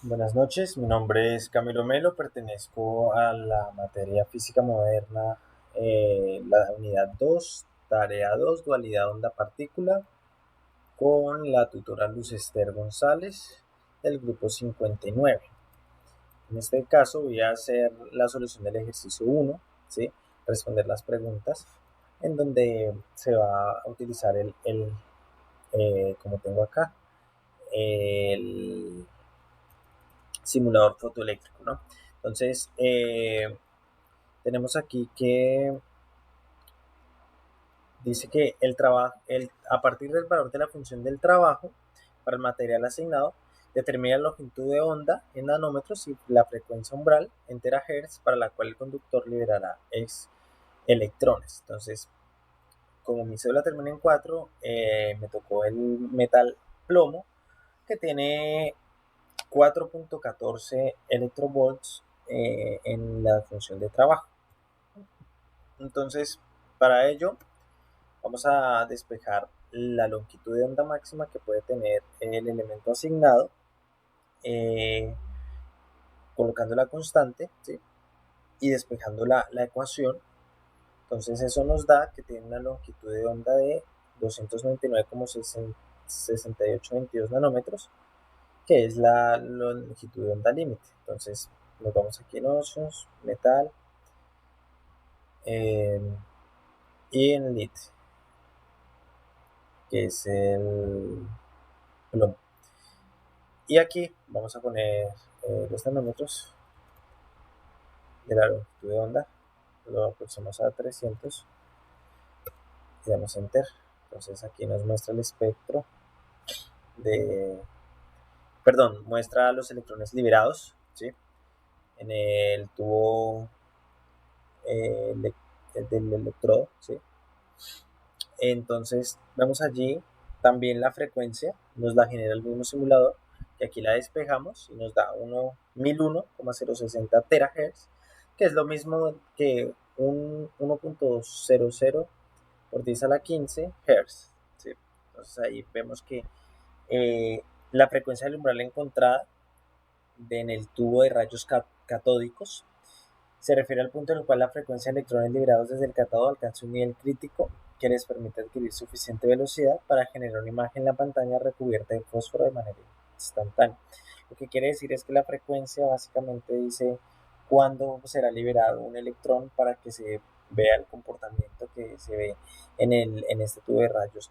Buenas noches, mi nombre es Camilo Melo, pertenezco a la materia Física Moderna, la unidad 2, tarea 2, dualidad onda-partícula, con la tutora Luz Ester González del grupo 59. En este caso voy a hacer la solución del ejercicio 1, ¿sí? Responder las preguntas, en donde se va a utilizar como tengo acá, el simulador fotoeléctrico, ¿no? Entonces, tenemos aquí que dice que a partir del valor de la función del trabajo para el material asignado, determina la longitud de onda en nanómetros y la frecuencia umbral en terahertz para la cual el conductor liberará electrones. Entonces, como mi cédula termina en 4, me tocó el metal plomo, que tiene 4.14 electrovolts en la función de trabajo. Entonces, para ello, vamos a despejar la longitud de onda máxima que puede tener el elemento asignado, eh, colocando la constante, ¿sí? Y despejando la ecuación. Entonces, eso nos da que tiene una longitud de onda de 299,6822 nanómetros, que es la longitud de onda límite. Entonces, nos vamos aquí en Oceans, Metal, eh, y en Lit, que es el plomo. Y aquí vamos a poner los nanómetros de la longitud de onda, lo aproximamos a 300 y damos enter. Entonces aquí nos muestra el espectro de, perdón, muestra los electrones liberados, ¿sí? En el tubo eh, del electrodo, ¿sí? Entonces vemos allí también la frecuencia, nos la genera el mismo simulador, que aquí la despejamos y nos da 1001,060 terahertz, que es lo mismo que un 1.00 por 10 a la 15 Hz. ¿Sí? Entonces ahí vemos que la frecuencia del umbral encontrada en el tubo de rayos catódicos se refiere al punto en el cual la frecuencia de electrones liberados desde el cátodo alcanza un nivel crítico que les permite adquirir suficiente velocidad para generar una imagen en la pantalla recubierta de fósforo de manera instantánea. Lo que quiere decir es que la frecuencia básicamente dice cuándo será liberado un electrón para que se vea el comportamiento que se ve en este tubo de rayos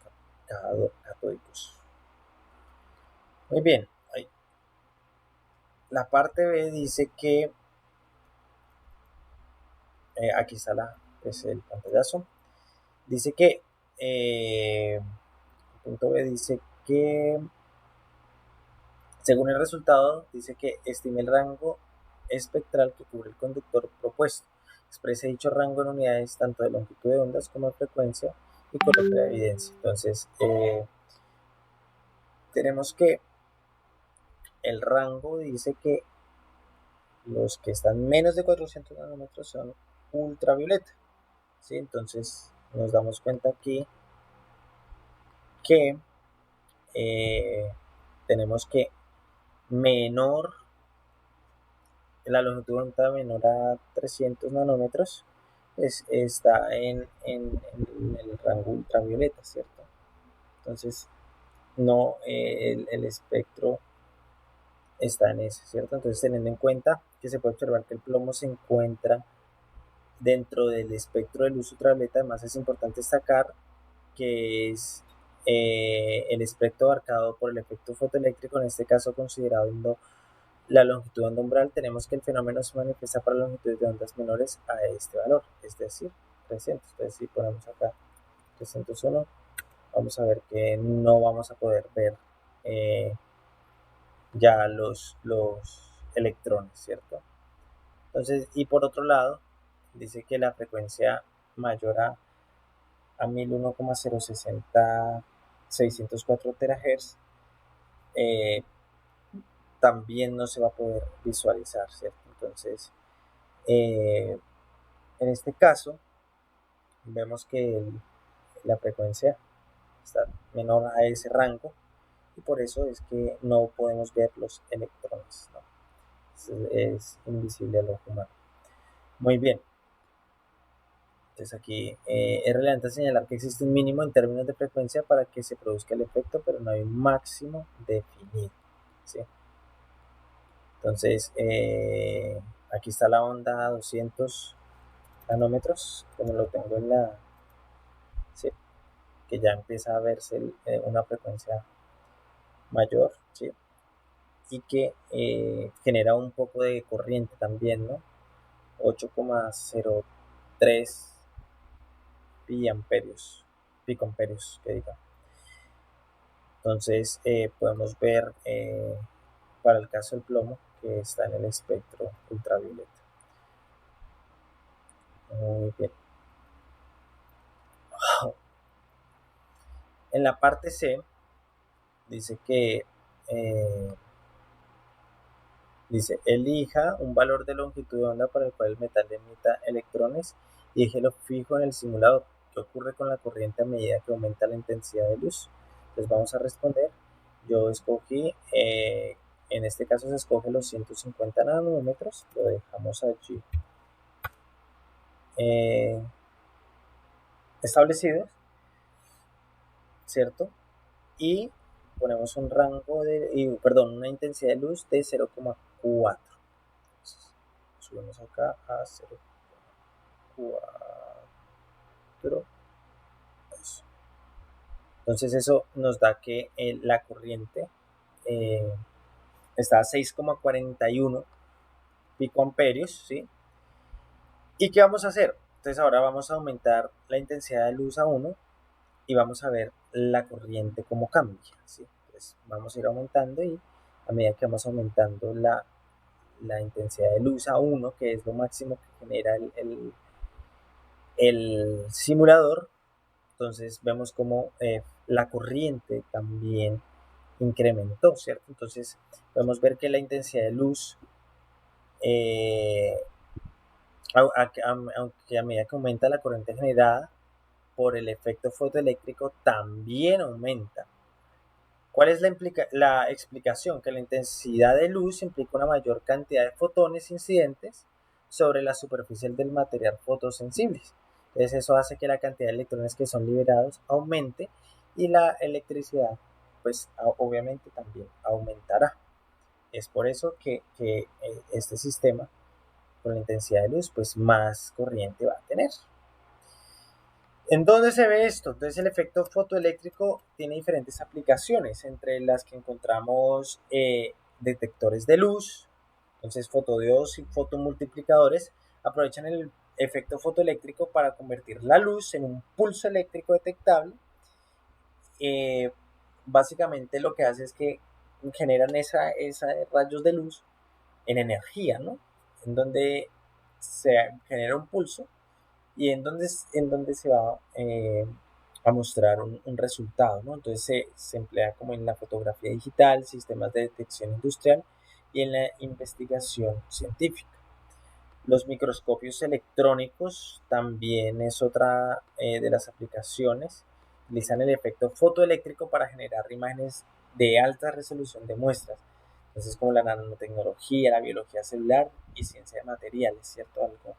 catódicos. Muy bien, la parte B dice que, aquí está el pantallazo. Dice que, el punto B dice que, según el resultado, dice que estime el rango espectral que cubre el conductor propuesto. Exprese dicho rango en unidades tanto de longitud de ondas como de frecuencia y coloque la evidencia. Entonces, tenemos que el rango dice que los que están menos de 400 nanómetros son ultravioleta, ¿sí? Entonces, nos damos cuenta aquí que tenemos que menor, la longitud de onda menor a 300 nanómetros está en el rango ultravioleta, ¿cierto? Entonces, no, el espectro está en ese, ¿cierto? Entonces, teniendo en cuenta que se puede observar que el plomo se encuentra dentro del espectro de luz ultravioleta, además es importante destacar que es el espectro abarcado por el efecto fotoeléctrico, en este caso considerando la longitud de onda umbral, tenemos que el fenómeno se manifiesta para longitudes de ondas menores a este valor, es decir, 300. Entonces, si ponemos acá 301, vamos a ver que no vamos a poder ver eh, ya los electrones, ¿cierto? Entonces, y por otro lado, dice que la frecuencia mayor a 1001,0604 terahertz eh, también no se va a poder visualizar, ¿cierto? Entonces, en este caso, vemos que la frecuencia está menor a ese rango y por eso es que no podemos ver los electrones, ¿no? es invisible al ojo humano. Muy bien. Entonces aquí es relevante señalar que existe un mínimo en términos de frecuencia para que se produzca el efecto, pero no hay un máximo definido, ¿sí? Entonces, aquí está la onda a 200 nanómetros, como lo tengo en la, ¿sí? Que ya empieza a verse una frecuencia mayor, ¿sí? Y que genera un poco de corriente también, ¿no? 8,03 picoamperios, que diga. Entonces podemos ver para el caso del plomo que está en el espectro ultravioleta. Muy bien. En la parte C dice que dice elija un valor de longitud de onda para el cual el metal emita electrones y déjelo fijo en el simulador. ¿Qué ocurre con la corriente a medida que aumenta la intensidad de luz? Entonces vamos a responder. Yo escogí, en este caso se escoge los 150 nanómetros, lo dejamos allí establecidos, ¿cierto? Y ponemos un rango una intensidad de luz de 0,4. Subimos acá a 0,4. Entonces eso nos da que la corriente está a 6,41 picoamperios, ¿sí? ¿Y qué vamos a hacer? Entonces ahora vamos a aumentar la intensidad de luz a 1 y vamos a ver la corriente cómo cambia, ¿sí? Entonces vamos a ir aumentando y a medida que vamos aumentando la intensidad de luz a 1, que es lo máximo que genera el simulador, entonces vemos como la corriente también incrementó, ¿cierto? Entonces podemos ver que la intensidad de luz, aunque a medida que aumenta la corriente generada por el efecto fotoeléctrico, también aumenta. ¿Cuál es la explicación? Que la intensidad de luz implica una mayor cantidad de fotones incidentes sobre la superficie del material fotosensibles. Entonces eso hace que la cantidad de electrones que son liberados aumente y la electricidad, pues obviamente también aumentará. Es por eso que este sistema con la intensidad de luz, pues más corriente va a tener. ¿En dónde se ve esto? Entonces el efecto fotoeléctrico tiene diferentes aplicaciones, entre las que encontramos detectores de luz, entonces fotodiodos y fotomultiplicadores aprovechan el efecto fotoeléctrico para convertir la luz en un pulso eléctrico detectable. Básicamente lo que hace es que generan esa rayos de luz en energía, ¿no? En donde se genera un pulso y en donde se va a mostrar un resultado, ¿no? Entonces se emplea como en la fotografía digital, sistemas de detección industrial y en la investigación científica. Los microscopios electrónicos también es otra de las aplicaciones. Utilizan el efecto fotoeléctrico para generar imágenes de alta resolución de muestras. Entonces, como la nanotecnología, la biología celular y ciencia de materiales, ¿cierto? Algo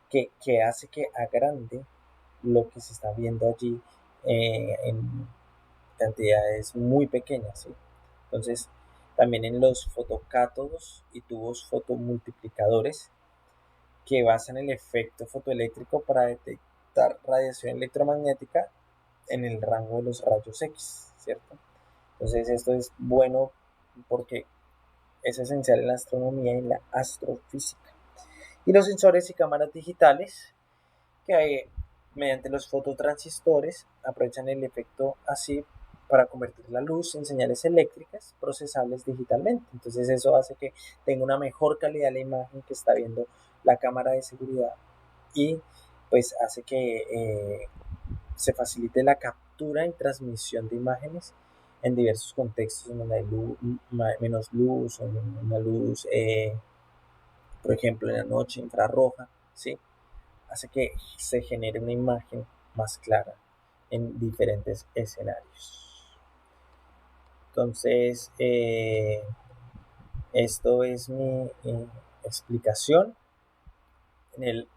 que hace que agrande lo que se está viendo allí en cantidades muy pequeñas, ¿sí? Entonces, también en los fotocátodos y tubos fotomultiplicadores que basan el efecto fotoeléctrico para detectar radiación electromagnética en el rango de los rayos X, ¿cierto? Entonces esto es bueno porque es esencial en la astronomía y en la astrofísica. Y los sensores y cámaras digitales que mediante los fototransistores aprovechan el efecto así para convertir la luz en señales eléctricas procesables digitalmente. Entonces eso hace que tenga una mejor calidad la imagen que está viendo la cámara de seguridad y pues hace que se facilite la captura y transmisión de imágenes en diversos contextos en donde hay menos luz o una luz, por ejemplo, en la noche infrarroja, ¿sí? Hace que se genere una imagen más clara en diferentes escenarios. Entonces, Esto es mi explicación. En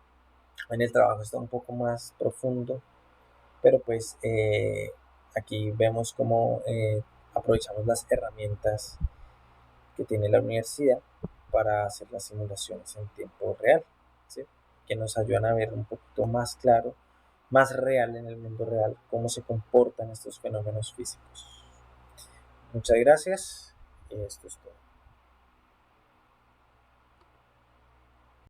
el trabajo está un poco más profundo, pero pues aquí vemos cómo aprovechamos las herramientas que tiene la universidad para hacer las simulaciones en tiempo real, ¿sí? Que nos ayudan a ver un poquito más claro, más real en el mundo real, cómo se comportan estos fenómenos físicos. Muchas gracias y esto es todo.